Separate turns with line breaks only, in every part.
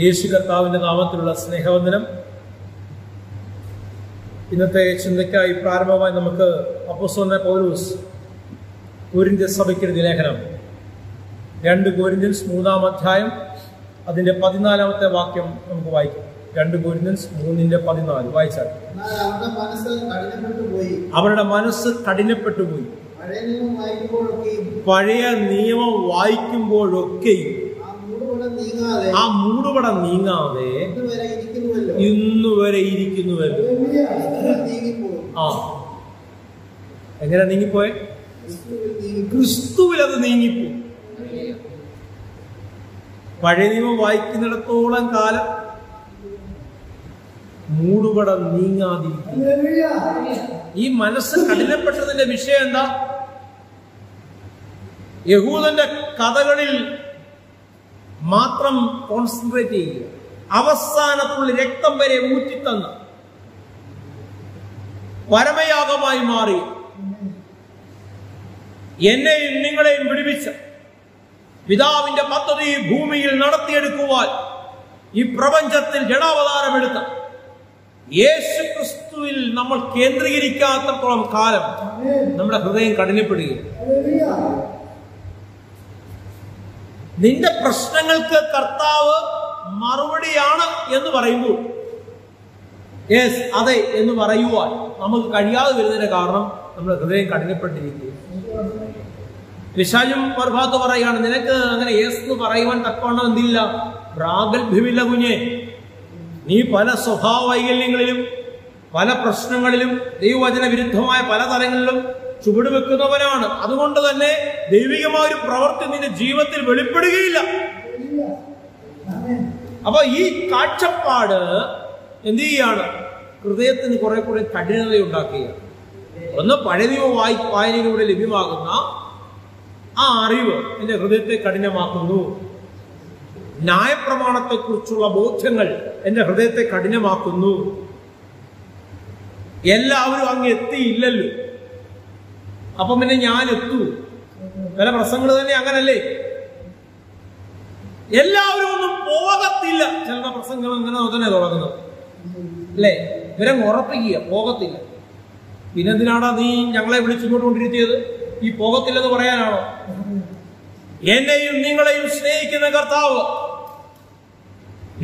യേശു കർത്താവിന്റെ നാമത്തിലുള്ള സ്നേഹവന്ദനം. ഇന്നത്തെ ചിന്തയ്ക്കായി പ്രാരംഭമായി നമുക്ക് അപ്പോസ്തലനായ പൗലോസ് കൊരിന്ത്യർ സഭയ്ക്ക് എഴുതിയ ലേഖനം 2 കൊരിന്ത്യൻസ് 3-ാം അധ്യായം അതിന്റെ 14-ാമത്തെ വാക്യം നമുക്ക് വായിക്കാം. 2 കൊരിന്ത്യൻസ് 3:14 വായിച്ചാൽ, അവരുടെ മനസ്സ് കഠിനപ്പെട്ടുപോയി, പഴയ നിയമം വായിക്കുമ്പോഴൊക്കെയും ആ മൂടുപടം നീങ്ങാതെ ഇന്നുവരെ ഇരിക്കുന്നുവല്ലോ. എങ്ങനെ നീങ്ങിപ്പോയെ? ക്രിസ്തുവിൽ അത് നീങ്ങിപ്പോ. പഴയ നിയമം വായിക്കുന്നിടത്തോളം കാലം മൂടുപടം നീങ്ങാതിരിക്കും. ഈ മനസ്സ് കഠിനപ്പെട്ടതിന്റെ വിഷയം എന്താ? യഹൂദന്റെ കഥകളിൽ മാത്രം കോൺസെൻട്രേറ്റ് ചെയ്യുക, അവസാനത്തുള്ള രക്തം വരെ ഊറ്റിത്തന്ന് പരമയാഗമായി മാറി എന്നെയും നിങ്ങളെയും വിടുവിച്ച പിതാവിന്റെ പദ്ധതി ഭൂമിയിൽ നടത്തിയെടുക്കുവാൻ ഈ പ്രപഞ്ചത്തിൽ ജഡാവതാരമെടുത്ത യേശു ക്രിസ്തുവിൽ നമ്മൾ കേന്ദ്രീകരിക്കാത്തത്തോളം കാലം നമ്മുടെ ഹൃദയം കഠിനപ്പെടുകയാണ്. നിന്റെ പ്രശ്നങ്ങൾക്ക് കർത്താവ് മറുപടിയാണ് എന്ന് പറയുമ്പോൾ യെസ് അതെ എന്ന് പറയുവാൻ നമുക്ക് കഴിയാതെ വരുന്നതിന്റെ കാരണം നമ്മുടെ ഹൃദയം കഠിനപ്പെട്ടിരിക്കുക. പിശാചും മറുഭാഗത്ത് പറയുകയാണ്, നിനക്ക് അങ്ങനെ യെസ് എന്ന് പറയുവാൻ തക്കവണ്ണം എന്തില്ല, പ്രാഗൽഭ്യമില്ല കുഞ്ഞെ. നീ പല സ്വഭാവ വൈകല്യങ്ങളിലും പല പ്രശ്നങ്ങളിലും ദൈവവചന വിരുദ്ധമായ പല തലങ്ങളിലും ചുവടുവെക്കുന്നവനാണ്. അതുകൊണ്ട് തന്നെ ദൈവികമായ ഒരു പ്രവൃത്തി നിന്റെ ജീവിതത്തിൽ വെളിപ്പെടുകയില്ല. അപ്പൊ ഈ കാഴ്ചപ്പാട് എന്ത് ചെയ്യാണ്? ഹൃദയത്തിന് കുറെ കൂടെ കഠിനത ഉണ്ടാക്കുകയാണ്. ഒന്ന്, പഴയ നിയമ വായനയിലൂടെ ലഭ്യമാകുന്ന ആ അറിവ് എന്റെ ഹൃദയത്തെ കഠിനമാക്കുന്നു. ന്യായപ്രമാണത്തെക്കുറിച്ചുള്ള ബോധ്യങ്ങൾ എന്റെ ഹൃദയത്തെ കഠിനമാക്കുന്നു. എല്ലാവരും അങ്ങ് എത്തിയില്ലല്ലോ, അപ്പം പിന്നെ ഞാൻ എത്തൂ. പല പ്രസംഗങ്ങൾ തന്നെ അങ്ങനല്ലേ, എല്ലാവരും ഒന്നും പോകത്തില്ല. ചില പ്രസംഗങ്ങൾ അങ്ങനെ തന്നെ തുടങ്ങുന്നത് അല്ലേ, ഇവരങ്ങ് ഉറപ്പിക്കുക പോകത്തില്ല. പിന്നെന്തിനാടാ നീ ഞങ്ങളെ വിളിച്ചിങ്ങോട്ടുകൊണ്ടിരുത്തിയത്? ഈ പോകത്തില്ലെന്ന് പറയാനാണോ? എന്നെയും നിങ്ങളെയും സ്നേഹിക്കുന്ന കർത്താവ്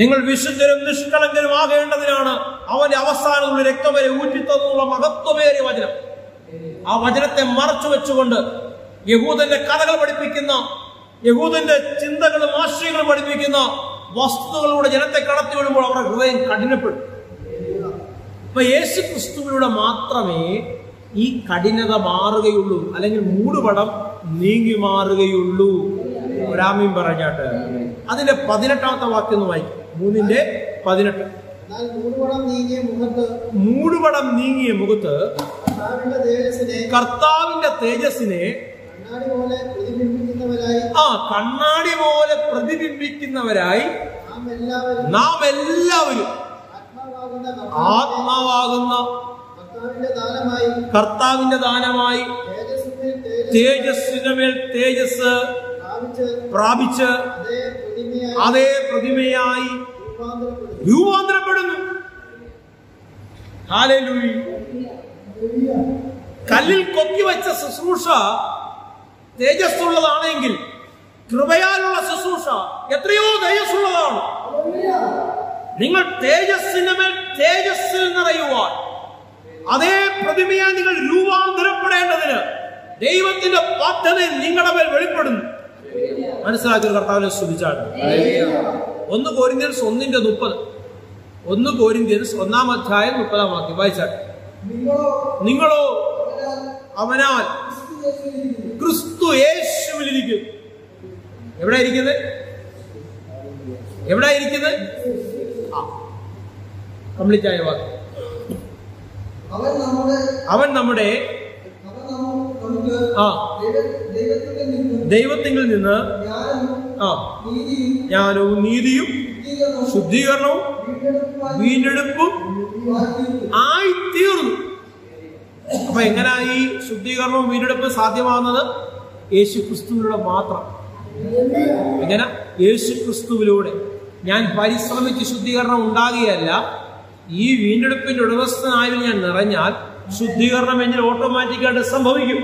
നിങ്ങൾ വിശുദ്ധരും നിഷ്കളങ്കരും ആകേണ്ടതിനാണ് അവന്റെ അവസാനമുള്ള രക്തം വരെ ഊറ്റിത്തന്നുള്ള മഹത്വമേറിയ വചനം. ആ വചനത്തെ മറച്ചു വെച്ചുകൊണ്ട് യഹൂദന്റെ കഥകൾ പഠിപ്പിക്കുന്ന, യഹൂദന്റെ ചിന്തകളും ആശയങ്ങളും പഠിപ്പിക്കുന്ന വസ്തുതകളിലൂടെ ജനത്തെ കടത്തി വിടുമ്പോൾ അവരുടെ ഹൃദയം കഠിനപ്പെടും. അപ്പൊ യേശു ക്രിസ്തുവിലൂടെ മാത്രമേ ഈ കഠിനത മാറുകയുള്ളൂ, അല്ലെങ്കിൽ മൂടുപടം നീങ്ങി മാറുകയുള്ളൂ. ഒരാമീൻ പറഞ്ഞാട്ട് അതിന്റെ 18-ാമത്തെ വാക്യം ഒന്ന് വായിക്കും. 3:18. മൂടുപടം നീങ്ങിയ മുഖത്ത് കർത്താവിന്റെ തേജസ്സിനെ കണ്ണാടി പോലെ പ്രതിബിംബിക്കുന്നവരായി നാം എല്ലാവരും ആത്മാവാകുന്ന കർത്താവിന്റെ ദാനമായി തേജസ്സിന് മേൽ തേജസ് പ്രാപിച്ച് അതേ പ്രതിമയായി രൂപാന്തരപ്പെടുന്നു. ഹല്ലേലൂയ. കല്ലിൽ കൊത്തിവെച്ച ശുശ്രൂഷ തേജസ്സുള്ളതാണെങ്കിൽ കൃപയാലുള്ള ശുശ്രൂഷ എത്രയോ തേജസ്സുള്ളതാണ്. നിങ്ങൾ തേജസ്സിന് മേൽ തേജസ്സിൽ നിറയുവാൻ അതേ പ്രതിമയായി നിങ്ങൾ രൂപാന്തരപ്പെടേണ്ടതിന് ദൈവത്തിന്റെ പദ്ധതി നിങ്ങളുടെ മേൽ വെളിപ്പെടുന്നു. മനസ്സിലാക്കിയ കർത്താവിനെ സ്തുതിച്ചാണ്. 1 കൊരിന്ത്യൻസ് 1:30. 1 കൊരിന്ത്യൻസ് 1-ാം അധ്യായം 30-ാം വാക്യം വായിച്ചാൽ, നിങ്ങളോ അവനാൽ ക്രിസ്തു യേശുവിലിരിക്കുന്നു. എവിടെ ഇരിക്കുന്നത്? എവിടെ ഇരിക്കുന്നത്? കംപ്ലീറ്റ് ആയ വാക്യം. അവൻ നമ്മുടെ ദൈവത്തിൽ നിന്ന് ജ്ഞാനവും നീതിയും ശുദ്ധീകരണവും വീണ്ടെടുപ്പും ആയിത്തീർന്നു. അപ്പൊ എങ്ങനെയാ ഈ ശുദ്ധീകരണവും വീണ്ടെടുപ്പും സാധ്യമാകുന്നത്? യേശു ക്രിസ്തുവിലൂടെ മാത്രം. എങ്ങനെ? യേശു ക്രിസ്തുവിലൂടെ. ഞാൻ പരിശ്രമിച്ച് ശുദ്ധീകരണം ഉണ്ടാകുകയല്ല. ഈ വീണ്ടെടുപ്പിന്റെ ഉടമസ്ഥനായി ഞാൻ നിറഞ്ഞാൽ ശുദ്ധീകരണം എന്നിൽ ഓട്ടോമാറ്റിക്കായിട്ട് സംഭവിക്കും.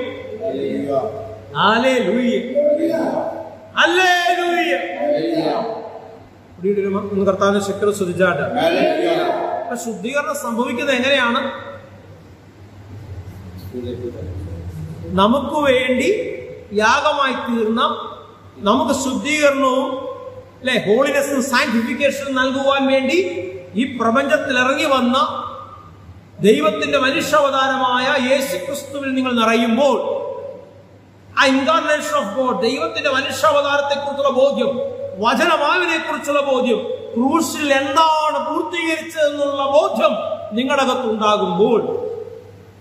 Hallelujah, hallelujah. കർത്താവിന്റെ ശക്തി ശ്രദ്ധിച്ചാട്ട്. ശുദ്ധീകരണം സംഭവിക്കുന്നത് എങ്ങനെയാണ്? നമുക്ക് വേണ്ടി യാഗമായി തീർന്ന, നമുക്ക് ശുദ്ധീകരണവും അല്ലെ ഹോളിനെസ്സും സാങ്ക്ടിഫിക്കേഷനും നൽകുവാൻ വേണ്ടി ഈ പ്രപഞ്ചത്തിൽ ഇറങ്ങി വന്ന ദൈവത്തിന്റെ മനുഷ്യാവതാരമായ യേശുക്രിസ്തുവിൽ നിങ്ങൾ നിറയുമ്പോൾ, ആ ഇൻകാർണേഷൻ ഓഫ് ഗോഡ്, ദൈവത്തിന്റെ മനുഷ്യാവതാരത്തെ കുറിച്ചുള്ള ബോധ്യം, വചനമാവിനെ കുറിച്ചുള്ള ബോധ്യം, ക്രൂശിൽ എന്താണ് പൂർത്തീകരിച്ചതെന്നുള്ള ബോധ്യം നിങ്ങളുടെ അകത്തുണ്ടാകുമ്പോൾ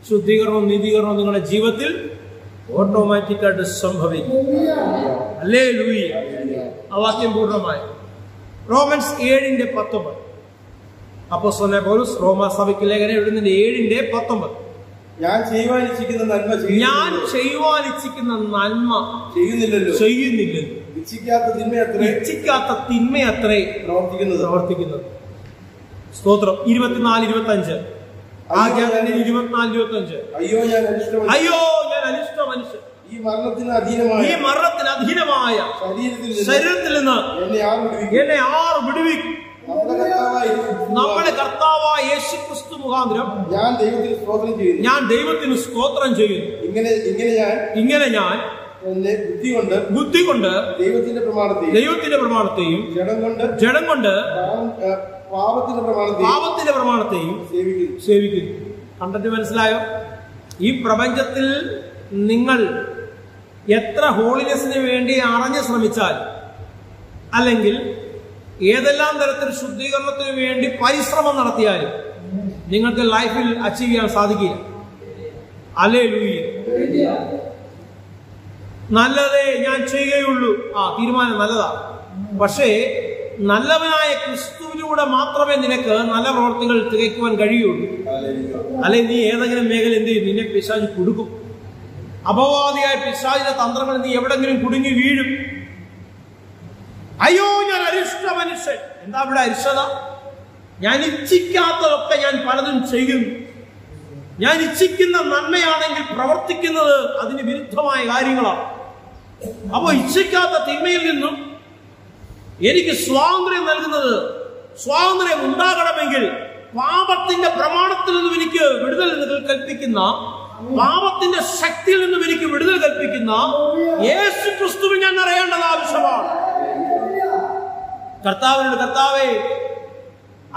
ശുദ്ധീകരണവും നീതീകരണവും നിങ്ങളുടെ ജീവിതത്തിൽ ഓട്ടോമാറ്റിക്കായിട്ട് സംഭവിക്കും. ഹല്ലേലൂയ. ആ വാക്യം പൂർണ്ണമായി റോമൻസ് 7:19. അപ്പോസ്തലനായ പൗലോസ് റോമാസഭയ്ക്ക് ലേഖനം എഴുതുന്നതിന്റെ 7:19.
ഞാൻ ചെയ്യുവാൻ ഇച്ഛിക്കുന്ന നന്മ
ചെയ്യുന്നില്ലല്ലോ. ഇച്ഛിക്കാത്ത തിന്മയത്രേ പ്രവർത്തിക്കുന്നത്. സ്തോത്രം. 24-25. ആദ്യം 24-25.
അയ്യോ ഞാൻ അനിഷ്ട മനുഷ്യൻ, ഈ മരണത്തിന് അധീനമായ
ശരീരത്തിൽ നിന്ന് എന്നെ ആർ വിടുവിക്കും. നമ്മുടെ കർത്താവായ യേശുക്രിസ്തു മുഖാന്തരം
ഞാൻ
ദൈവത്തിന് സ്തോത്രം ചെയ്യുന്നു. ഇങ്ങനെ ഞാൻ ബുദ്ധി കൊണ്ട് ദൈവത്തിന്റെ പ്രമാണത്തെയും ജഡം കൊണ്ട് പാപത്തിന്റെ പ്രമാണത്തെയും സേവിക്കുന്നു. കണ്ടിട്ട് മനസ്സിലായോ? ഈ പ്രപഞ്ചത്തിൽ നിങ്ങൾ എത്ര ഹോളിനെസ്സിന് വേണ്ടി അറിഞ്ഞ് ശ്രമിച്ചാൽ, അല്ലെങ്കിൽ ഏതെല്ലാം തരത്തിൽ ശുദ്ധീകരണത്തിന് വേണ്ടി പരിശ്രമം നടത്തിയാലും നിങ്ങൾക്ക് ലൈഫിൽ അച്ചീവ് ചെയ്യാൻ സാധിക്കില്ല. ഹല്ലേലൂയ. നല്ലതേ ഞാൻ ചെയ്യുകയുള്ളൂ. തീരുമാനം നല്ലതാ. പക്ഷേ നല്ലവനായ ക്രിസ്തുവിലൂടെ മാത്രമേ നിനക്ക് നല്ല പ്രവർത്തികൾ തികയ്ക്കുവാൻ കഴിയുള്ളൂ. അല്ലെങ്കിൽ നീ ഏതെങ്കിലും മേഖല എന്ത് ചെയ്യും? നിന്നെ പിശാച് കുടുക്കും. അപവാദിയായ പിശാചിന്റെ തന്ത്രങ്ങൾ നീ എവിടെങ്കിലും കുടുങ്ങി വീഴും. അയ്യോ ഞാൻ അരിഷ്ട മനുഷ്യൻ. എന്താ ഇവിടെ അരിഷ്ടത? ഞാൻ ഇച്ഛിക്കാത്തതൊക്കെ ഞാൻ പലതും ചെയ്യുന്നു. ഞാൻ ഇച്ഛിക്കുന്ന നന്മയാണെങ്കിൽ പ്രവർത്തിക്കുന്നത് അതിന് വിരുദ്ധമായ കാര്യങ്ങളാണ്. അപ്പോ ഇച്ഛിക്കാത്ത തിന്മയിൽ നിന്നും എനിക്ക് സ്വാതന്ത്ര്യം നൽകുന്നത്, സ്വാതന്ത്ര്യം ഉണ്ടാകണമെങ്കിൽ പാപത്തിന്റെ പ്രമാണത്തിൽ നിന്നും എനിക്ക് വിടുതൽ കൽപ്പിക്കുന്ന, പാപത്തിന്റെ ശക്തിയിൽ നിന്നും എനിക്ക് വിടുതൽ കൽപ്പിക്കുന്ന യേശു ക്രിസ്തുവിൽ ഞാൻ അറിയേണ്ടത് ആവശ്യമാണ്. കർത്താവിനോട്, കർത്താവേ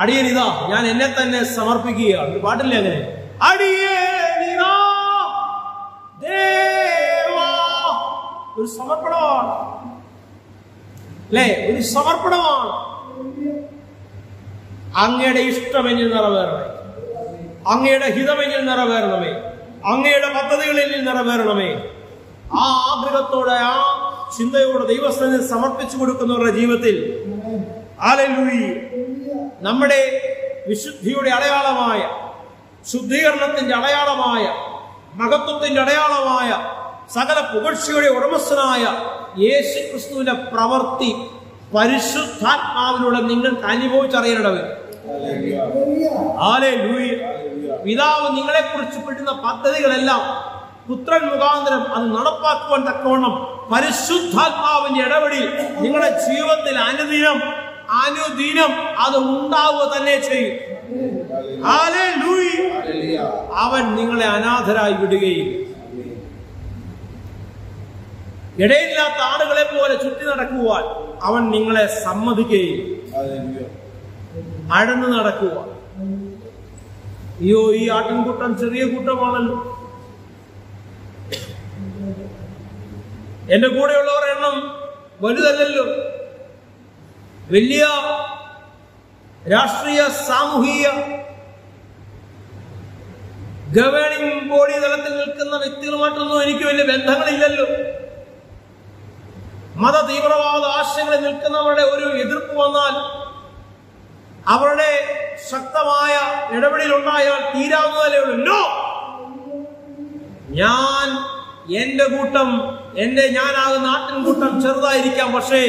അടിയനിതാ ഞാൻ എന്നെ തന്നെ സമർപ്പിക്കുകയാണ്. പാട്ടില്ലേ അങ്ങനെ? അടിയനിതാ ദേവാ. ഒരു സമർപ്പണമാണ് അല്ലേ? ഒരു സമർപ്പണമാണ്. അങ്ങയുടെ ഇഷ്ടമെന്നിൽ നിറവേറണമേ, അങ്ങയുടെ ഹിതമെന്നിൽ നിറവേറണമേ, അങ്ങയുടെ പദ്ധതികളിൽ നിറവേറണമേ. ആ ആഗ്രഹത്തോടെ, ആ ചിന്തയോടെ ദൈവസ്ഥനിൽ സമർപ്പിച്ചു കൊടുക്കുന്നവരുടെ ജീവിതത്തിൽ ഹല്ലേലൂയ, നമ്മുടെ വിശുദ്ധിയുടെ അടയാളമായ, ശുദ്ധീകരണത്തിന്റെ അടയാളമായ, മഹത്വത്തിന്റെ അടയാളമായ, സകല പുകഴ്ചയുടെ ഉടമസ്ഥനായ യേശു ക്രിസ്തുവിന്റെ പ്രവൃത്തി പരിശുദ്ധാത്മാവിലൂടെ നിങ്ങൾക്ക് അനുഭവിച്ചറിയണവർ. ഹല്ലേലൂയ. പിതാവ് നിങ്ങളെ കുറിച്ച് പെടുന്ന പദ്ധതികളെല്ലാം പുത്രൻ മുഖാന്തരം അത് നടപ്പാക്കുവാൻ തക്കവണ്ണം പരിശുദ്ധാത്മാവിന്റെ ഇടപെടി നിങ്ങളുടെ ജീവിതത്തിൽ അനുദിനം അത് ഉണ്ടാവുക തന്നെ ചെയ്യും. ഹല്ലേലൂയ. അവൻ നിങ്ങളെ അനാഥരായി വിടുകയും ഇടയില്ലാത്ത ആടുകളെ പോലെ ചുറ്റി നടക്കുവാൻ അവൻ നിങ്ങളെ സമ്മതിക്കുകയും അഴന്നു നടക്കുവാൻ. അയ്യോ, ഈ ആട്ടിൻകൂട്ടം ചെറിയ കൂട്ടമാണല്ലോ, എന്റെ കൂടെയുള്ളവർ എണ്ണം വലുതല്ലല്ലോ, വലിയ രാഷ്ട്രീയ സാമൂഹിക ഗവേണിംഗ് ബോഡി തലത്തിൽ നിൽക്കുന്ന വ്യക്തികളുമായിട്ടൊന്നും എനിക്ക് വലിയ ബന്ധങ്ങളില്ലല്ലോ. മത തീവ്രവാദ ആശയങ്ങളിൽ നിൽക്കുന്നവരുടെ ഒരു എതിർപ്പ് വന്നാൽ, അവരുടെ ശക്തമായ ഇടപെടലുണ്ടായാൽ തീരാവുന്നതല്ലേ ഉള്ളൂ. എന്റെ കൂട്ടം, ഞാനാകുന്ന ആട്ടിൻകൂട്ടം ചെറുതായിരിക്കാം, പക്ഷേ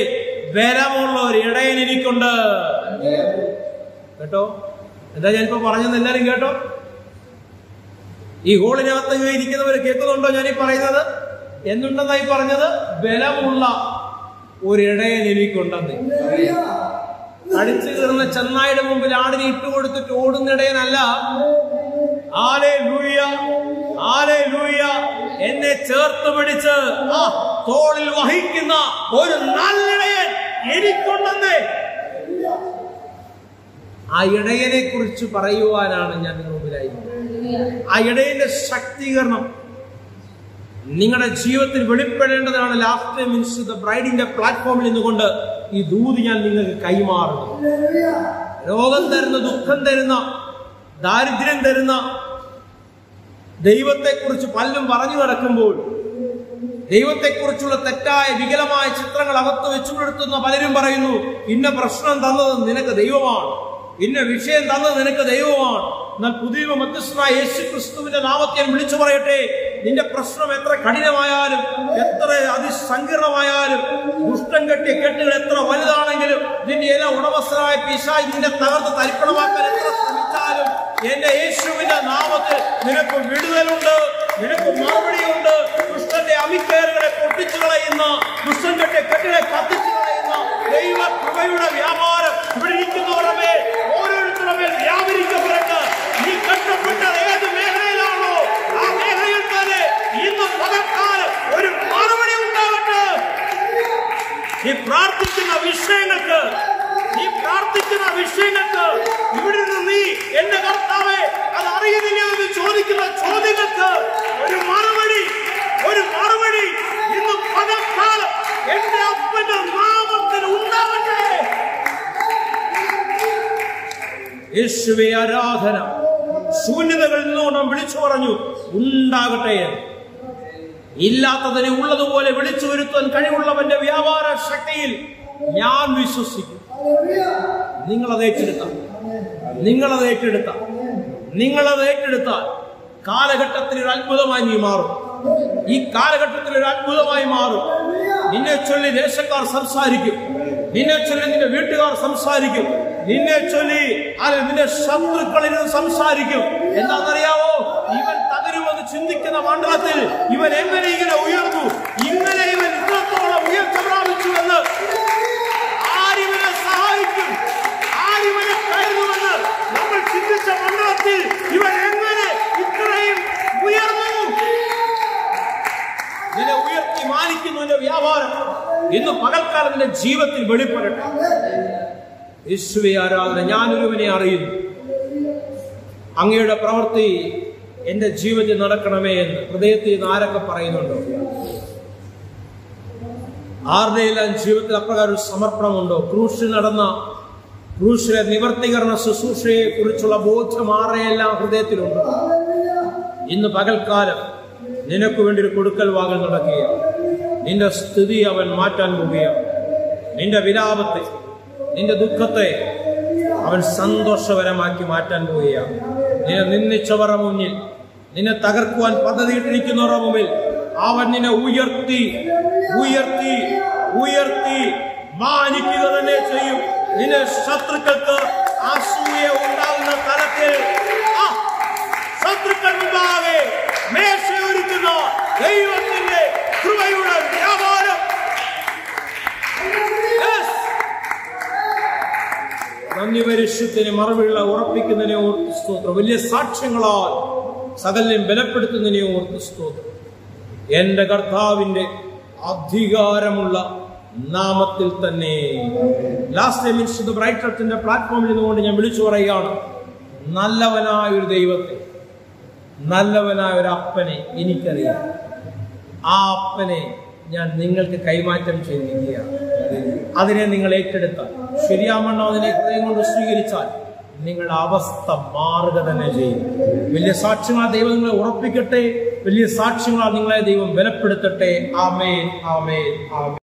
ബലമുള്ള ഒരു ഇടയൻ എനിക്കുണ്ട്. കേട്ടോ? എന്താ ഞാനിപ്പോ പറഞ്ഞെന്ന് എല്ലാരും കേട്ടോ? ഈ ഹോളിനകത്ത് ഇരിക്കുന്നവർ കേൾക്കുന്നുണ്ടോ ഞാനീ പറയുന്നത്? എന്നുണ്ടെന്നായി പറഞ്ഞത്? ബലമുള്ള ഒരു ഇടയൻ എനിക്കുണ്ടെന്ന്. അടിച്ചു കയറുന്ന ചെന്നായുടെ മുമ്പിൽ ആടിനെ ഇട്ടുകൊടുത്തിട്ട് ഓടുന്നിടയനല്ല. Hallelujah, hallelujah. എന്നെ ചേർത്ത് പിടിച്ച് ആ തോളിൽ വഹിക്കുന്ന ഒരു നല്ലിടയൻ എനിക്കുണ്ടെന്ന്. ആ ഇടയനെ കുറിച്ച് പറയുവാനാണ് ഞാൻ നിങ്ങളുടെ മുമ്പിലായിരിക്കുന്നത്. ആ ഇടയന്റെ ശക്തീകരണം നിങ്ങളുടെ ജീവിതത്തിൽ വെളിപ്പെടേണ്ടതാണ്. ലാസ്റ്റ് മീൻസ് ദ ബ്രൈഡിന്റെ പ്ലാറ്റ്ഫോമിൽ നിന്നുകൊണ്ട് ഈ ദൂത് ഞാൻ നിങ്ങൾക്ക് കൈമാറുന്നു. രോഗം തരുന്ന, ദുഃഖം തരുന്ന, ദാരിദ്ര്യം തരുന്ന ദൈവത്തെക്കുറിച്ച് പലരും പറഞ്ഞു നടക്കുമ്പോൾ ദൈവത്തെക്കുറിച്ചുള്ള തെറ്റായ വികലമായ ചിത്രങ്ങൾ അകത്ത് വെച്ചു പുലർത്തുന്ന പലരും പറയുന്നു, ഇന്ന പ്രശ്നം തന്നത് നിനക്ക് ദൈവമാണ്, ഇന്ന വിഷയം തന്നത് നിനക്ക് ദൈവമാണ്. എന്നാൽ പുതിയ മധ്യസ്ഥനായ യേശു ക്രിസ്തുവിന്റെ നാമത്തെ വിളിച്ചു പറയട്ടെ, നിന്റെ പ്രശ്നം എത്ര കഠിനമായാലും, എത്ര അതിസങ്കീർണമായാലും, ദുഷ്ടം കെട്ടിയ കെട്ടുകൾ എത്ര വലുതാണെങ്കിലും, നിന്റെ എല്ലാ ഉടമസ്ഥനായ പിശാച് നിന്നെ തകർത്ത് തരിപ്പണമാക്കാൻ എത്ര ശ്രമിച്ചാലും, എന്റെ യേശുവിന്റെ നാമത്തിൽ നിനക്ക് വിടുതലുണ്ട്, നിനക്ക് മറുപടിയുണ്ട്. ദുഷ്ടന്റെ അമിക്കേറുകളെ പൊട്ടിച്ചു കളയുന്ന, ദുഷ്ടം കെട്ടിയ കെട്ടുകളെ കത്തിച്ചു കളയുന്ന ദൈവ കൃപയുടെ വ്യാപാരം ഇവിടെ ഇരിക്കുന്നവരുടെ മേൽ, ഓരോരുത്തരുടെ മേൽ വ്യാപരിക്കപ്പെട്ട് നീ കഷ്ടപ്പെട്ടത് ഏത് മേഖലയിലാണോ ആ മേഖലയിൽ തന്നെ ഇന്ന് പകൽക്കാലം ഒരു മറുപടി ഉണ്ടാകട്ടെ. നീ പ്രാർത്ഥിക്കുന്ന വിഷയങ്ങൾക്ക്, ഇവിടെ നിന്ന് നീ എന്റെ കർത്താവേ അത് അറിയുന്നില്ല എന്ന് ചോദിക്കുന്ന ചോദ്യങ്ങൾക്ക് ഒരു മറുപടി ഇന്ന് പകൽക്കാലം എന്റെ അപ്പന്റെ നാമത്തിൽ ഉണ്ടാകട്ടെ. യേശുവേ ആരാധന. ശൂന്യതകളിൽ നിന്നോണം വിളിച്ചു പറഞ്ഞു ഉണ്ടാകട്ടെ. ഇല്ലാത്തതിനെ ഉള്ളതുപോലെ വിളിച്ചു വരുത്താൻ കഴിവുള്ളവന്റെ വ്യാപാര ശക്തിയിൽ ഞാൻ വിശ്വസിക്കും. നിങ്ങളത് ഏറ്റെടുത്താൽ കാലഘട്ടത്തിൽ ഒരു അത്ഭുതമായി നീ മാറും. ഈ കാലഘട്ടത്തിൽ ഒരു അത്ഭുതമായി മാറും. നിന്നെ ചൊല്ലി ദേശക്കാർ സംസാരിക്കും, നിന്നെ ചൊല്ലി നിന്റെ വീട്ടുകാർ സംസാരിക്കും, നിന്നെ ചൊല്ലി നിന്റെ ശത്രുക്കളിൽ നിന്ന് സംസാരിക്കും. എന്താണെന്നറിയാവോ? ഇവൻ തകരുമെന്ന് ചിന്തിക്കുന്ന മണ്ഡലത്തിൽ ഇവൻ എങ്ങനെ ഇങ്ങനെ ഉയർന്നു, ഇങ്ങനെ ഇവൻ ഇത്രത്തോളം ഉയർച്ച പ്രാപിച്ചു എന്ന് ആരിവനെ സഹായിക്കും, ആരിവനെ കരുതുമെന്ന് നമ്മൾ ചിന്തിച്ച മണ്ഡലത്തിൽ ഇവൻ എങ്ങനെ ഇത്രയും ഉയർന്നു. നിന്നെ ഉയർത്തി മാനിക്കുന്നതിന്റെ വ്യാപാരം ഇന്ന് പകൽക്കാലം നിന്റെ ജീവിതത്തിൽ വെളിപ്പെടട്ടെ. യേശുവേ ആരാധന. ഞാനൊരുവനെ അറിയുന്നു, അങ്ങയുടെ പ്രവൃത്തി എന്റെ ജീവിതത്തിൽ നടക്കണമേ എന്ന് ഹൃദയത്തിൽ നിന്ന് ആരൊക്കെ പറയുന്നുണ്ടോ? ആരുടെയെല്ലാം ജീവിതത്തിൽ അപ്രകാരം ഒരു സമർപ്പണമുണ്ടോ? ക്രൂശിലെ നിവർത്തീകരണ ശുശ്രൂഷയെ കുറിച്ചുള്ള ബോധ്യം ആരുടെയെല്ലാം ഹൃദയത്തിലുണ്ടോ? ഇന്ന് പകൽക്കാലം നിനക്ക് വേണ്ടി ഒരു കൊടുക്കൽ വാങ്ങൽ നടക്കുകയാണ്. നിന്റെ സ്ഥിതി അവൻ മാറ്റാൻ പോവുകയാണ്. നിന്റെ വിലാപത്തെ, നിന്റെ ദുഃഖത്തെ അവൻ സന്തോഷകരമാക്കി മാറ്റാൻ പോവുകയാണ്. നിന്നെ നിന്ദിച്ചവരുടെ മുന്നിൽ, നിന്നെ തകർക്കുവാൻ പദ്ധതിയിട്ടിരിക്കുന്നവരുടെ മുമ്പിൽ അവൻ നിന്നെ ഉയർത്തി മാനിക്കുക തന്നെ ചെയ്യും. നിന്റെ ശത്രുക്കൾക്ക് അസൂയ ഉണ്ടാകുന്ന തലത്തിൽ ശത്രുക്കൾ മുമ്പാകെ മേശയൊരുക്കുന്ന ദൈവത്തിന്റെ കൃപയുടെ വ്യാപാരം. നന്ദി പരിശുദ്ധനെ മറുപടിയുള്ള ഉറപ്പിക്കുന്നതിനെ ഓർത്ത് സ്തോത്രം. വലിയ സാക്ഷ്യങ്ങളാൽ സകലം ബലപ്പെടുത്തുന്നതിനെ ഓർത്ത് സ്തോത്രം. എന്റെ കർത്താവിന്റെ അധികാരമുള്ള നാമത്തിൽ തന്നെ. ലാസ്റ്റ് ടൈം ബ്രൈറ്റ് ചർച്ചിന്റെ പ്ലാറ്റ്ഫോമിൽ നിന്നുകൊണ്ട് ഞാൻ വിളിച്ചു പറയുകയാണ്, നല്ലവനായ ഒരു ദൈവത്തെ, നല്ലവനായ ഒരു അപ്പനെ എനിക്കറിയാം. ആ അപ്പനെ ഞാൻ നിങ്ങൾക്ക് കൈമാറ്റം ചെയ്തിരിക്കുകയാണ്. അതിനെ നിങ്ങൾ ഏറ്റെടുത്താൽ, ശരിയാമണ്ണോ അതിനെ ഹൃദയം കൊണ്ട് സ്വീകരിച്ചാൽ നിങ്ങളുടെ അവസ്ഥ മാറുക തന്നെ ചെയ്യും. വലിയ സാക്ഷ്യങ്ങളാൽ ദൈവം നിങ്ങളെ ഉറപ്പിക്കട്ടെ. വലിയ സാക്ഷ്യങ്ങളാൽ നിങ്ങളെ ദൈവം ബലപ്പെടുത്തട്ടെ. ആമേൻ, ആമേൻ, ആമേൻ.